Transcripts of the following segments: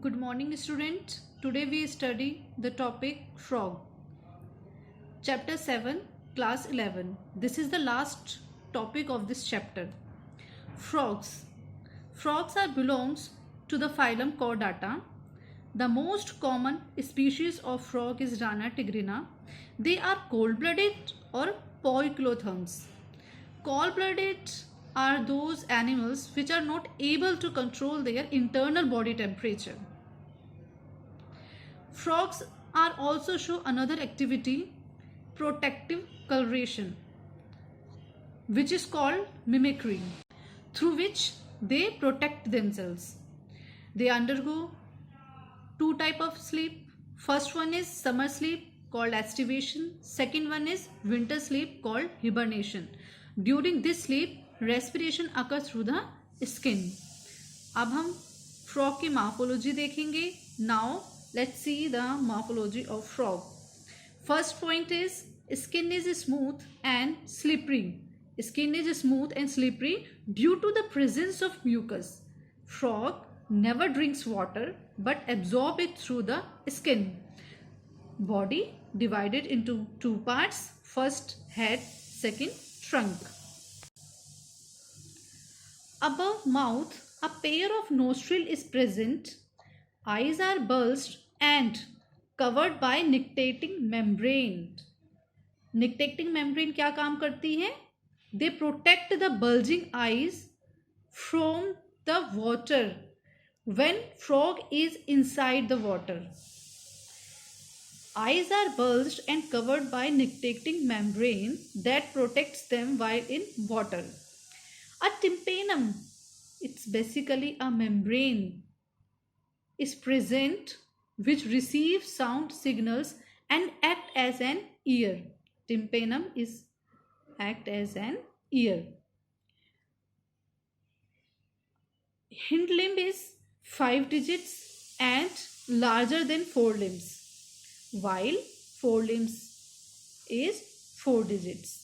Good morning, students. Today we study the topic frog. Chapter 7, Class 11. This is the last topic of this chapter. Frogs. Frogs are belongs to the phylum Chordata. The most common species of frog is Rana tigrina. They are cold-blooded or poikilotherms. Cold-blooded are those animals which are not able to control their internal body temperature. Frogs are also show another activity, protective coloration, which is called mimicry, through which they protect themselves. They undergo two type of sleep. First one is summer sleep called estivation. Second one is winter sleep called hibernation. During this sleep, respiration occurs through the skin. अब हम frog की morphology देखेंगे. Now let's see the morphology of frog. First point is skin is smooth and slippery. Skin is smooth and slippery due to the presence of mucus. Frog never drinks water but absorb it through the skin. Body divided into two parts. First head, second trunk. Above mouth, a pair of nostril is present. Eyes are bulged and covered by nictitating membrane. Nictitating membrane क्या काम करती है? They protect the bulging eyes from the water when frog is inside the water. Eyes are bulged and covered by nictitating membrane that protects them while in water. A tympanum, it's basically a membrane, is present which receives sound signals and act as an ear. Tympanum is act as an ear. Hind limb is 5 digits and larger than forelimbs, while forelimbs is 4 digits.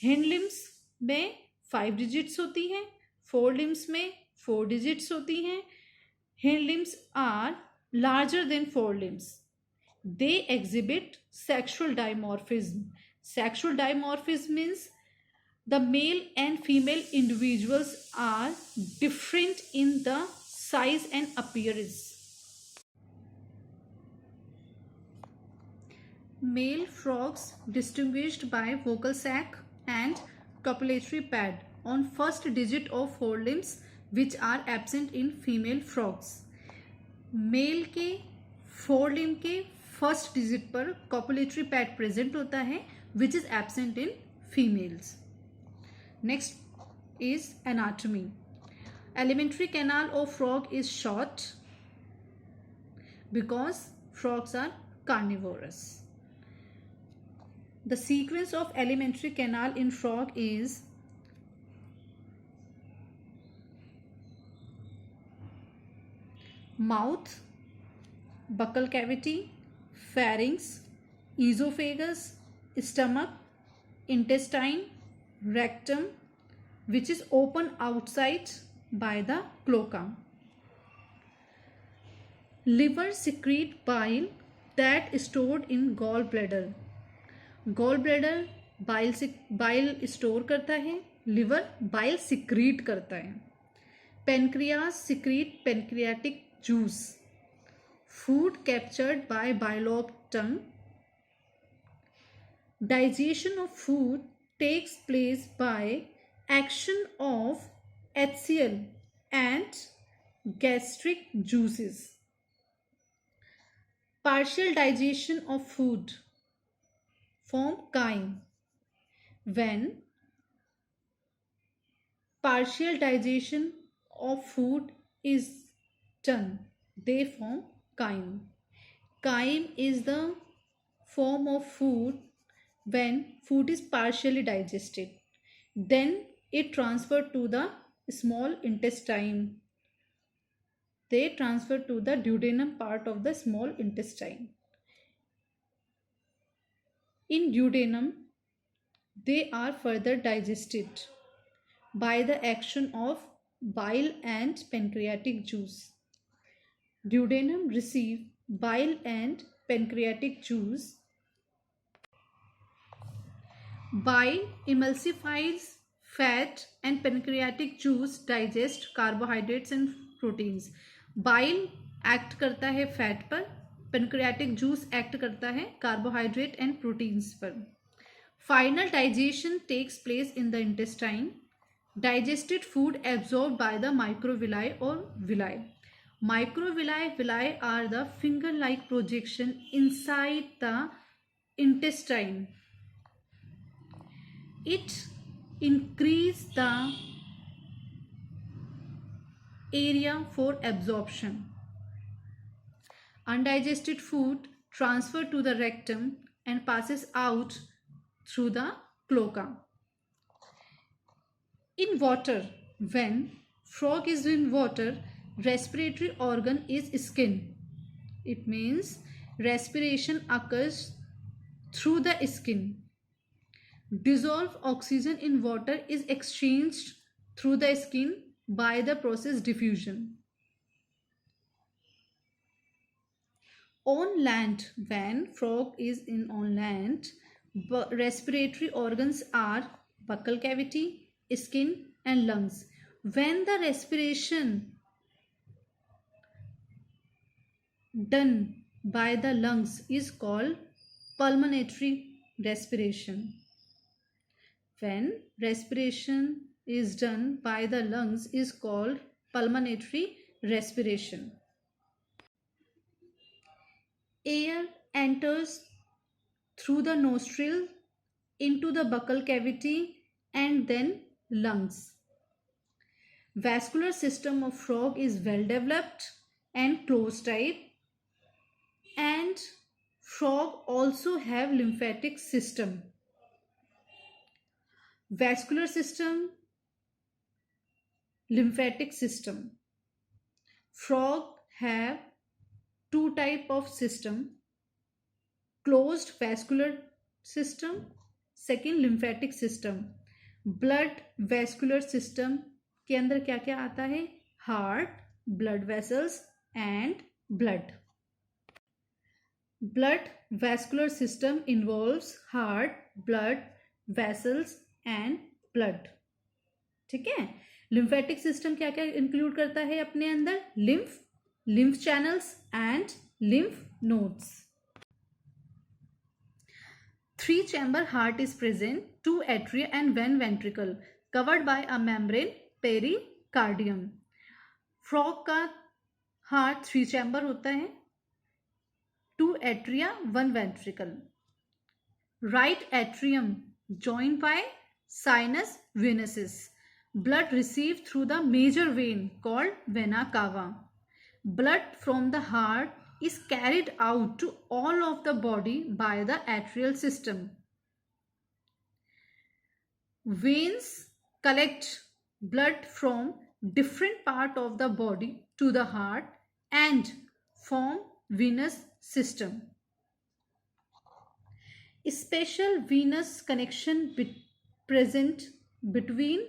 Hind limbs में 5 digits होती हैं, four limbs में 4 digits होती हैं. Hind limbs are larger than fore limbs. They exhibit sexual dimorphism. Sexual dimorphism means the male and female individuals are different in the size and appearance. Male frogs distinguished by vocal sac and copulatory pad on first digit of forelimbs which are absent in female frogs. Male के forelimb के first digit पर copulatory pad present होता है which is absent in females. Next is anatomy. Alimentary canal of frog is short because frogs are carnivorous. The sequence of alimentary canal in frog is mouth, buccal cavity, pharynx, esophagus, stomach, intestine, rectum, which is open outside by the cloaca. Liver secrete bile that is stored in gallbladder. Gallbladder bile store करता है, liver bile secrete करता है. Pancreas secrete pancreatic juice. Food captured by bilobe tongue. Digestion of food takes place by action of HCl and gastric juices. Partial digestion of food form chyme. When partial digestion of food is done, they form chyme. Chyme is the form of food when food is partially digested. Then it transferred to the small intestine. They transfer to the duodenum part of the small intestine. In duodenum, they are further digested by the action of bile and pancreatic juice. Duodenum receive bile and pancreatic juice. Bile emulsifies fat and pancreatic juice digest carbohydrates and proteins. Bile act करता है fat पर, pancreatic juice act करता है carbohydrate and proteins पर. Final digestion takes place in the intestine. Digested food absorbed by the microvilli or villi. Microvilli are the finger-like projection inside the intestine. It increases the area for absorption. Undigested food transferred to the rectum and passes out through the cloaca. In water, when frog is in water, respiratory organ is skin. It means respiration occurs through the skin. Dissolved oxygen in water is exchanged through the skin by the process diffusion. On land, when frog is on land, respiratory organs are buccal cavity, skin and lungs. When the respiration done by the lungs is called pulmonary respiration. When respiration is done by the lungs is called pulmonary respiration. Air enters through the nostril into the buccal cavity and then lungs. Vascular system of frog is well developed and closed type, and frog also have lymphatic system. Vascular system, lymphatic system. Frog have two type of system: closed vascular system, second lymphatic system. Blood vascular system के अंदर क्या क्या आता है? Heart, blood vessels and blood. Blood vascular system involves heart, blood vessels and blood. ठीक है. Lymphatic system क्या क्या इंक्लूड करता है अपने अंदर? Lymph channels and lymph nodes. 3-chamber heart is present, 2 atria and 1 ventricle covered by a membrane, pericardium. Frog का heart 3 chamber होता है, 2 atria, 1 ventricle. Right atrium joined by sinus venosus. Blood received through the major vein called vena cava. Blood from the heart is carried out to all of the body by the atrial system. Veins collect blood from different part of the body to the heart and form venous system. A special venous connection present between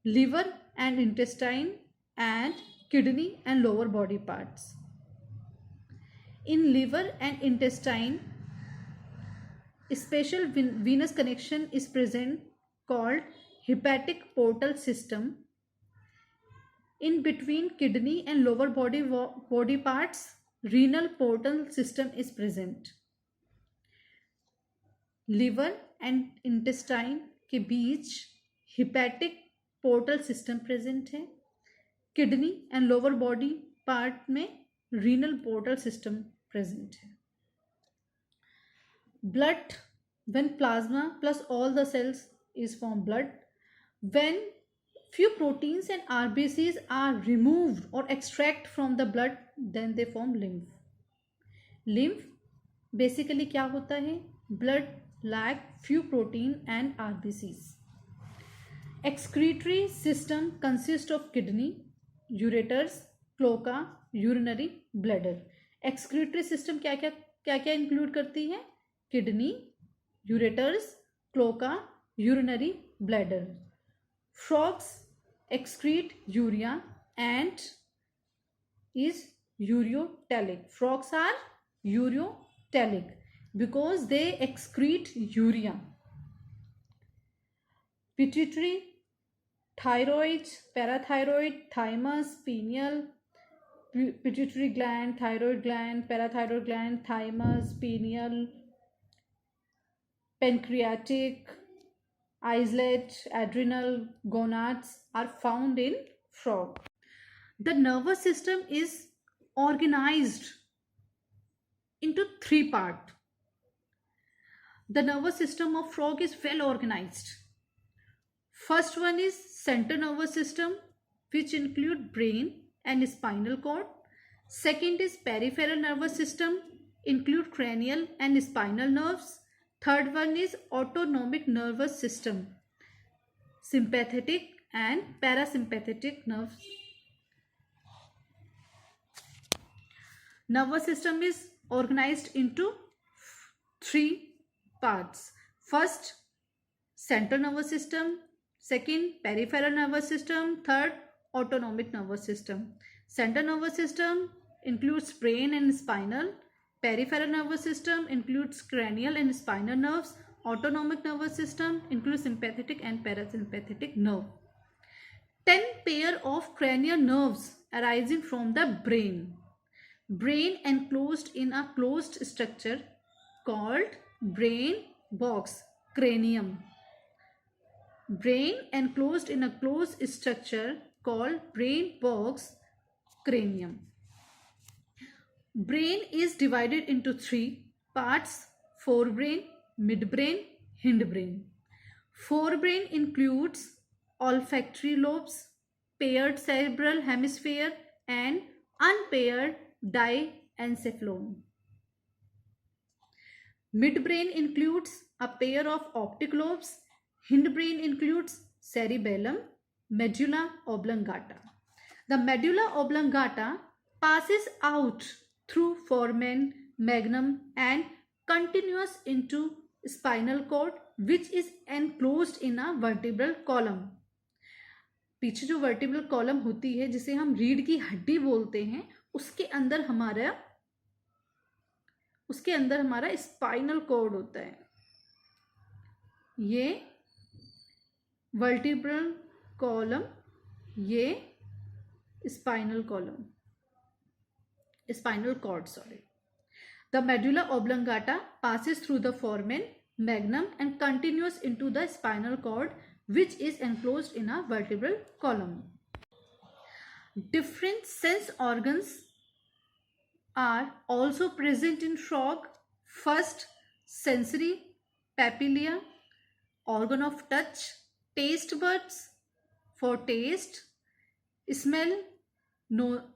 liver and intestine and kidney and lower body parts. In liver and intestine, a special venous connection is present called hepatic portal system. In between kidney and lower body parts, renal portal system is present. Liver and intestine के बीच hepatic portal system present है. Kidney and lower body part में renal portal system present है. Blood, when plasma plus all the cells is form blood. When few proteins and RBCs are removed or extract from the blood, then they form lymph. Lymph basically क्या होता है? Blood lack few protein and RBCs. Excretory system consists of kidney, ureters, cloaca, urinary bladder. Excretory system क्या क्या include करती है? Kidney, ureters, cloaca, urinary bladder. Frogs excrete urea and is ureotelic. Frogs are ureotelic because they excrete urea. Pituitary, thyroid, parathyroid, thymus, pineal, pituitary gland, thyroid gland, parathyroid gland, thymus, pineal, pancreatic, islet, adrenal, gonads are found in frog. The nervous system is organized into three parts. The nervous system of frog is well organized. First one is central nervous system, which include brain and spinal cord. Second is peripheral nervous system, include cranial and spinal nerves. Third one is autonomic nervous system, sympathetic and parasympathetic nerves. Nervous system is organized into three parts. First, central nervous system. Second, peripheral nervous system. Third, autonomic nervous system. Central nervous system includes brain and spinal. Peripheral nervous system includes cranial and spinal nerves. Autonomic nervous system includes sympathetic and parasympathetic nerve. 10 pair of cranial nerves arising from the brain. Brain enclosed in a closed structure called brain box, cranium. Brain enclosed in a closed structure called brain box, cranium. Brain is divided into three parts: forebrain, midbrain, hindbrain. Forebrain includes olfactory lobes, paired cerebral hemisphere, and unpaired diencephalon. Midbrain includes a pair of optic lobes. Hindbrain includes cerebellum, medulla oblongata. The medulla oblongata passes out through foramen magnum and continues into spinal cord, which is enclosed in a vertebral column. पीछे जो vertebral column होती है, जिसे हम रीढ़ की हड्डी बोलते हैं, उसके अंदर हमारा स्पाइनल कॉर्ड होता है. ये वर्टिब्रल कॉलम, ये spinal cord. The medulla oblongata passes through the foramen magnum and continues into the spinal cord, which is enclosed in a vertebral column. Different sense organs are also present in frog. First, sensory papilla, organ of touch, taste buds for taste, smell,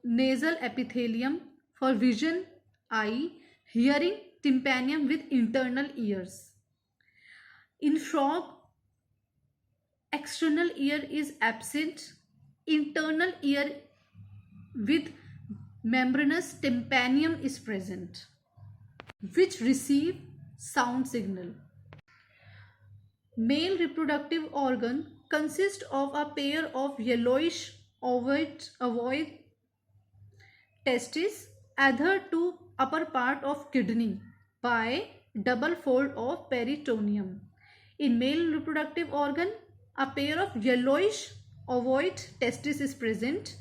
nasal epithelium for vision, eye, hearing, tympanum with internal ears. In frog, external ear is absent. Internal ear with membranous tympanum is present, which receive sound signal. Male reproductive organ consists of a pair of yellowish ovoid testes adhered to upper part of kidney by double fold of peritoneum. In male reproductive organ, a pair of yellowish ovoid testes is present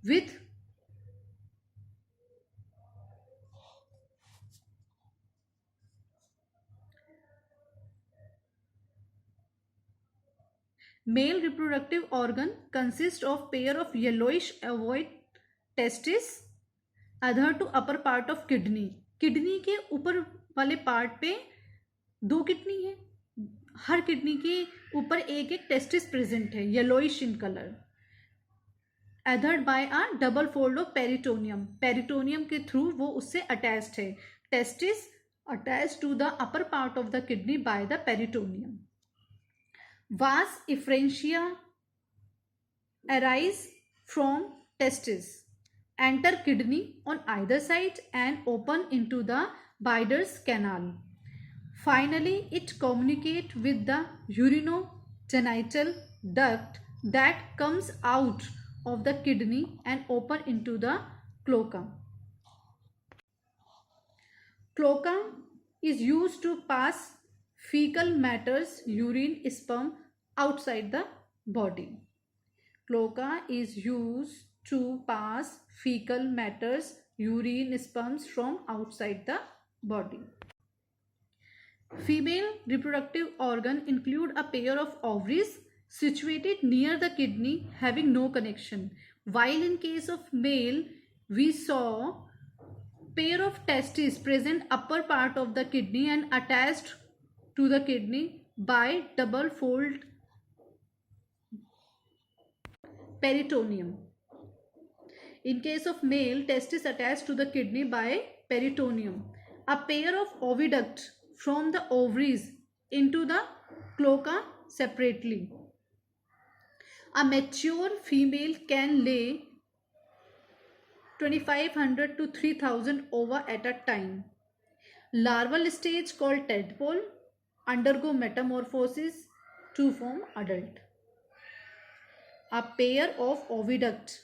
with male reproductive organ consists of pair of yellowish ovoid testes adhered to upper part of kidney. Kidney के ऊपर वाले part पे दो kidney है. हर kidney के ऊपर एक एक टेस्टिस प्रेजेंट है, yellowish in colour, adhered by a double fold of peritoneum. Peritoneum के थ्रू वो उससे अटैच्ड है. Testis attached to the upper part of the kidney by the peritoneum. Vas efferentia arise from testis, enter kidney on either side and open into the Bidder's canal. Finally, it communicates with the urinogenital duct that comes out of the kidney and open into the cloaca. Cloaca is used to pass fecal matters, urine, sperm outside the body. Cloaca is used to pass fecal matters, urine, sperms from outside the body. Female reproductive organ include a pair of ovaries situated near the kidney having no connection, while in case of male we saw pair of testes present upper part of the kidney and attached to the kidney by double fold peritoneum. In case of male, testis attached to the kidney by peritoneum. A pair of oviduct from the ovaries into the cloaca separately. A mature female can lay 2500 to 3000 ova at a time. Larval stage called tadpole undergo metamorphosis to form adult. A pair of oviduct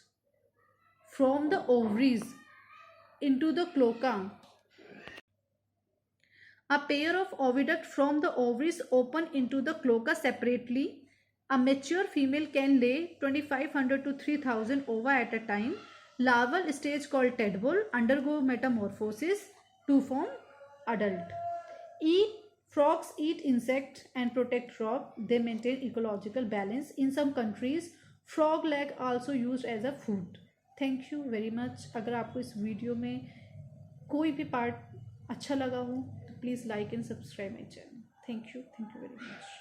from the ovaries into the cloaca. A pair of oviduct from the ovaries open into the cloaca separately. A mature female can lay 2500 to 3000 ova at a time. Larval stage called tadpole undergo metamorphosis to form adult. Frogs eat insect and protect rock. They maintain ecological balance. In some countries, frog leg also used as a food. Thank you very much. अगर आपको इस video में कोई भी part अच्छा लगा हो तो please like and subscribe my channel. Thank you very much.